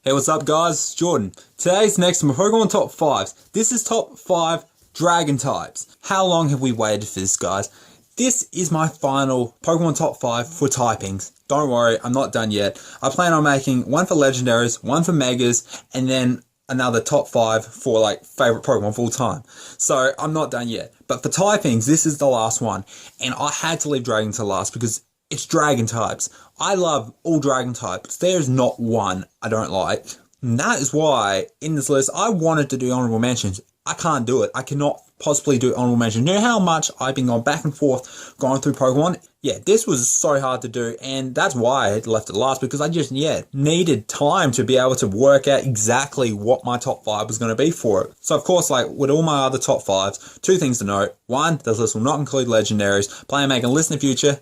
Hey, what's up guys? Jordan. Today's next to my Pokemon Top 5s. This is Top 5 Dragon types. How long have we waited for this, guys? This is my final Pokemon Top 5 for typings. Don't worry, I'm not done yet. I plan on making one for Legendaries, one for Megas, and then another Top 5 for like favorite Pokemon of all time. So I'm not done yet. But for typings, this is the last one. And I had to leave Dragon to last because it's Dragon types. I love all Dragon types. There's not one I don't like. And that is why in this list I wanted to do honorable mentions. I can't do it. I cannot possibly do honorable mentions. You know how much I've been going back and forth going through Pokemon? Yeah, this was so hard to do, and that's why I had left it last, because I just, needed time to be able to work out exactly what my top 5 was going to be for it. So of course, like with all my other top 5s, two things to note. One, this list will not include Legendaries. Plan on making a list in the future,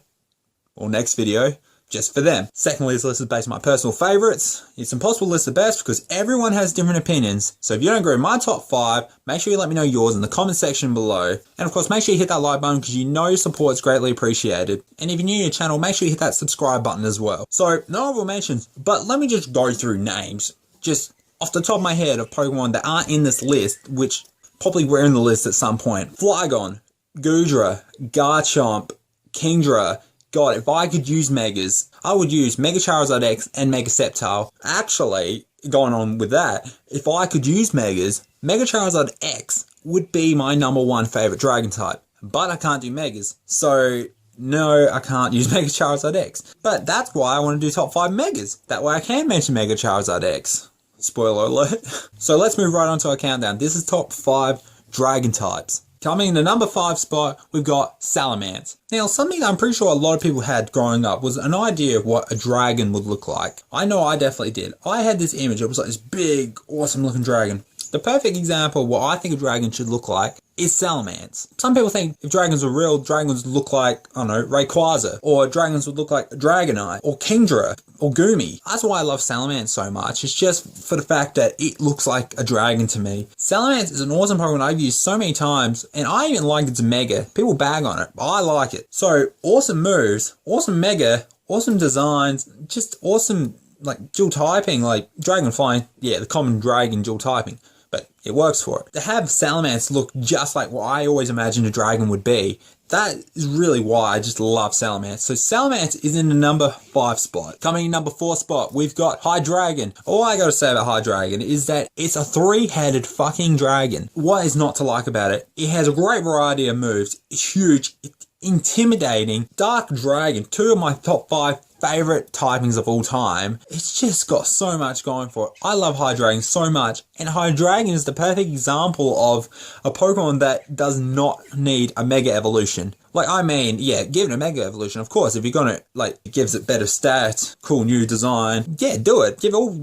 or next video, just for them. Secondly, this list is based on my personal favourites. It's impossible to list the best because everyone has different opinions. So if you don't agree with my top 5, make sure you let me know yours in the comment section below. And of course, make sure you hit that like button because you know your support is greatly appreciated. And if you're new to your channel, make sure you hit that subscribe button as well. So, no honorable mentions, but let me just go through names, just off the top of my head, of Pokemon that aren't in this list, which probably were in the list at some point. Flygon, Goodra, Garchomp, Kingdra. God, if I could use Megas, I would use Mega Charizard X and Mega Sceptile. Actually, going on with that, if I could use Megas, Mega Charizard X would be my #1 favorite Dragon type. But I can't do Megas, so no, I can't use Mega Charizard X. But that's why I want to do top 5 Megas. That way I can mention Mega Charizard X. Spoiler alert. So let's move right on to our countdown. This is top 5 Dragon types. Coming in the number 5 spot, we've got Salamence. Now, something I'm pretty sure a lot of people had growing up was an idea of what a dragon would look like. I know I definitely did. I had this image, it was like this big, awesome looking dragon. The perfect example of what I think a dragon should look like is Salamence. Some people think if dragons were real, dragons would look like, I don't know, Rayquaza, or dragons would look like Dragonite, or Kingdra, or Goomy. That's why I love Salamence so much. It's just for the fact that it looks like a dragon to me. Salamence is an awesome Pokemon I've used so many times, and I even like its Mega. People bag on it, but I like it. So, awesome moves, awesome Mega, awesome designs, just awesome, like, dual typing, like Dragonfly, yeah, the common dragon dual typing. But it works for it. To have Salamence look just like what I always imagined a dragon would be, that is really why I just love Salamence. So Salamence is in the number 5 spot. Coming in number 4 spot, we've got Hydreigon. All I gotta say about Hydreigon is that it's a 3-headed fucking dragon. What is not to like about it? It has a great variety of moves. It's huge. It's intimidating. Dark Dragon, 2 of my top 5 favorite typings of all time. It's just got so much going for it. I love Hydreigon so much, and Hydreigon is the perfect example of a Pokemon that does not need a Mega Evolution. Like, I mean, yeah, give it a Mega Evolution, of course. If you're gonna, like, it gives it better stats, cool new design, yeah, do it. Give all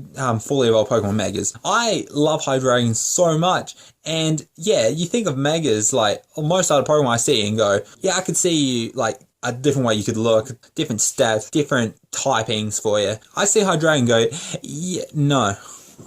fully evolved Pokemon Megas. I love Hydreigon so much. And yeah, you think of Megas, like, most other Pokemon I see and go, yeah, I could see you, like, a different way you could look, different stats, different typings for you. I see Hydreigon and go, yeah, no.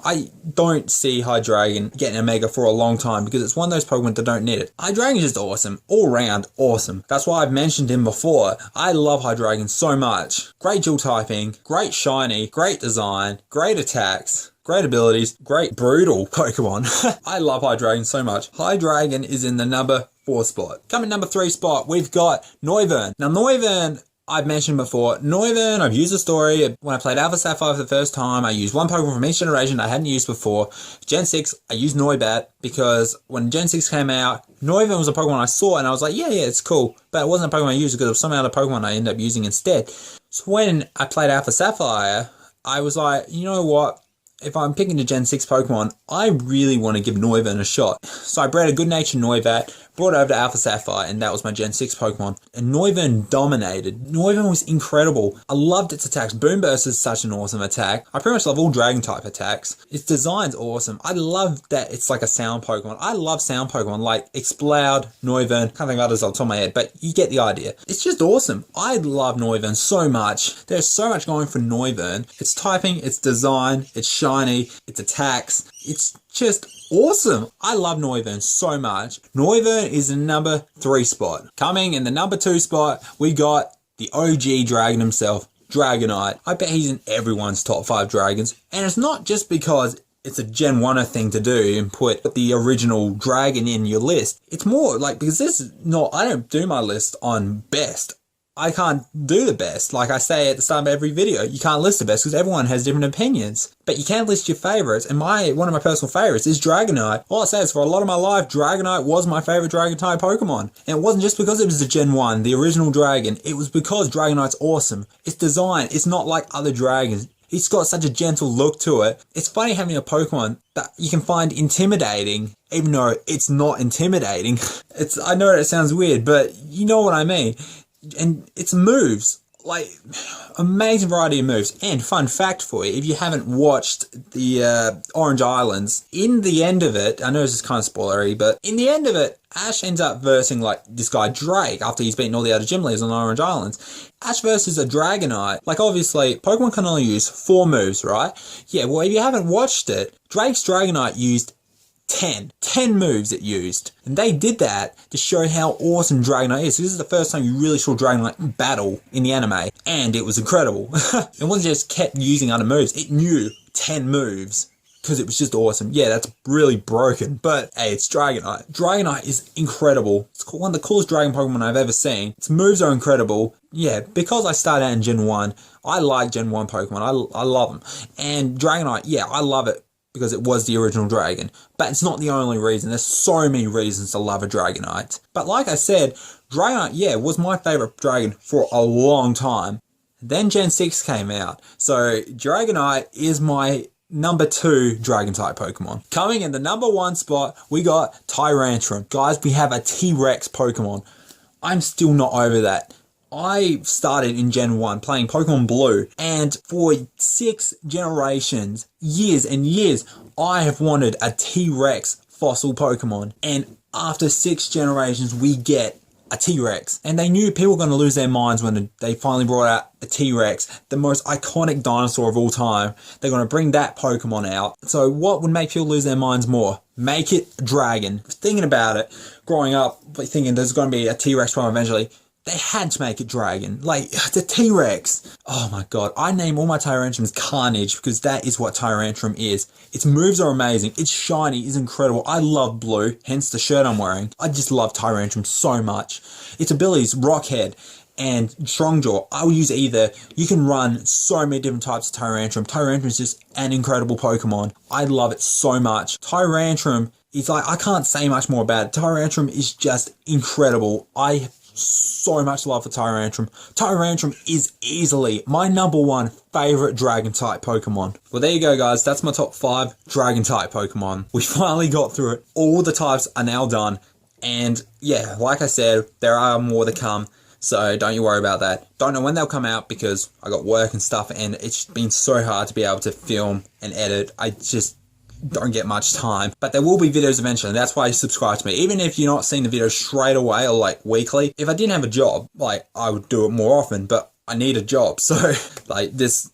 I don't see Hydreigon getting a Mega for a long time because it's one of those Pokemon that don't need it. Hydreigon is just awesome. All round awesome. That's why I've mentioned him before. I love Hydreigon so much. Great dual typing, great shiny, great design, great attacks, great abilities, great brutal Pokemon. I love Hydreigon so much. Hydreigon is in the number 4 spot. Coming number 3 spot, we've got Noivern. Now Noivern, I've mentioned before, Noivern, I've used the story. When I played Alpha Sapphire for the first time, I used one Pokemon from each generation I hadn't used before. Gen 6, I used Noibat because when Gen 6 came out, Noivern was a Pokemon I saw and I was like, yeah, it's cool. But it wasn't a Pokemon I used because of some other Pokemon I ended up using instead. So when I played Alpha Sapphire, I was like, you know what? If I'm picking a Gen 6 Pokemon, I really want to give Noivern a shot. So I bred a good-natured Noibat, brought it over to Alpha Sapphire, and that was my Gen 6 Pokemon. And Noivern dominated. Noivern was incredible. I loved its attacks. Boom Burst is such an awesome attack. I pretty much love all Dragon-type attacks. Its design's awesome. I love that it's like a sound Pokemon. I love sound Pokemon like Exploud, Noivern. Can't think of others off the top of my head, but you get the idea. It's just awesome. I love Noivern so much. There's so much going for Noivern. Its typing, its design, its shiny, its attacks. It's just awesome. I love Noivern so much. Noivern is the number 3 spot. Coming in the number 2 spot, we got the OG dragon himself, Dragonite. I bet he's in everyone's top 5 dragons. And it's not just because it's a Gen 1er thing to do and put the original dragon in your list. It's more like, because this is not, I don't do my list on best. I can't do the best. Like I say at the start of every video, you can't list the best because everyone has different opinions. But you can list your favorites, and one of my personal favorites is Dragonite. All I say is, for a lot of my life, Dragonite was my favorite Dragon-type Pokemon. And it wasn't just because it was the Gen 1, the original dragon. It was because Dragonite's awesome. Its design, it's not like other dragons. It's got such a gentle look to it. It's funny having a Pokemon that you can find intimidating, even though it's not intimidating. I know it sounds weird, but you know what I mean. And its moves, like, amazing variety of moves. And fun fact for you, if you haven't watched the Orange Islands, in the end of it, I know this is kind of spoilery, but in the end of it, Ash ends up versing, like, this guy Drake after he's beaten all the other gym leaders on the Orange Islands. Ash versus a Dragonite. Like, obviously, Pokemon can only use 4 moves, right? Yeah, well, if you haven't watched it, Drake's Dragonite used 10 moves it used. And they did that to show how awesome Dragonite is. So this is the first time you really saw Dragonite battle in the anime. And it was incredible. It wasn't just kept using other moves. It knew 10 moves because it was just awesome. Yeah, that's really broken. But hey, it's Dragonite. Dragonite is incredible. It's one of the coolest dragon Pokemon I've ever seen. Its moves are incredible. Yeah, because I started out in Gen 1, I like Gen 1 Pokemon. I love them. And Dragonite, yeah, I love it because it was the original dragon. But it's not the only reason. There's so many reasons to love a Dragonite. But like I said, Dragonite, yeah, was my favourite dragon for a long time. Then Gen 6 came out. So Dragonite is my number 2 dragon-type Pokemon. Coming in the number 1 spot, we got Tyrantrum. Guys, we have a T-Rex Pokemon. I'm still not over that. I started in Gen 1 playing Pokemon Blue, and for 6 generations, years and years, I have wanted a T-Rex fossil Pokemon. And after 6 generations, we get a T-Rex. And they knew people were going to lose their minds when they finally brought out a T-Rex, the most iconic dinosaur of all time. They're going to bring that Pokemon out. So what would make people lose their minds more? Make it a dragon. Thinking about it, growing up, thinking there's going to be a T-Rex Pokemon eventually, they had to make it dragon. Like, the T-Rex. Oh my god. I name all my Tyrantrums Carnage because that is what Tyrantrum is. Its moves are amazing. It's shiny. It's incredible. I love blue, hence the shirt I'm wearing. I just love Tyrantrum so much. Its abilities, Rockhead and Strongjaw, I will use either. You can run so many different types of Tyrantrum. Tyrantrum is just an incredible Pokemon. I love it so much. Tyrantrum is like, I can't say much more about it. Tyrantrum is just incredible. I so much love for Tyrantrum. Tyrantrum is easily my number 1 favorite dragon-type Pokemon. Well, there you go, guys. That's my top 5 dragon-type Pokemon. We finally got through it. All the types are now done. And yeah, like I said, there are more to come. So don't you worry about that. Don't know when they'll come out because I got work and stuff, and it's been so hard to be able to film and edit. I just don't get much time, but there will be videos eventually. That's why you subscribe to me. Even if you're not seeing the video straight away or like weekly, if I didn't have a job, like I would do it more often, but I need a job. So like this,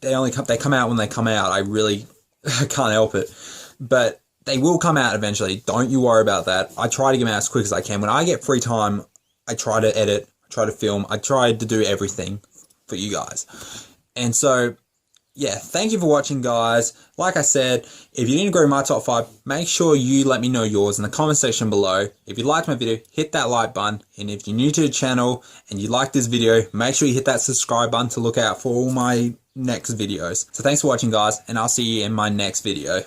they come out when they come out. I really can't help it, but they will come out eventually. Don't you worry about that. I try to get them out as quick as I can. When I get free time, I try to edit, I try to film, I try to do everything for you guys. And so yeah, thank you for watching, guys. Like I said, if you didn't agree with my top 5, make sure you let me know yours in the comment section below. If you liked my video, hit that like button. And if you're new to the channel and you like this video, make sure you hit that subscribe button to look out for all my next videos. So thanks for watching, guys, and I'll see you in my next video.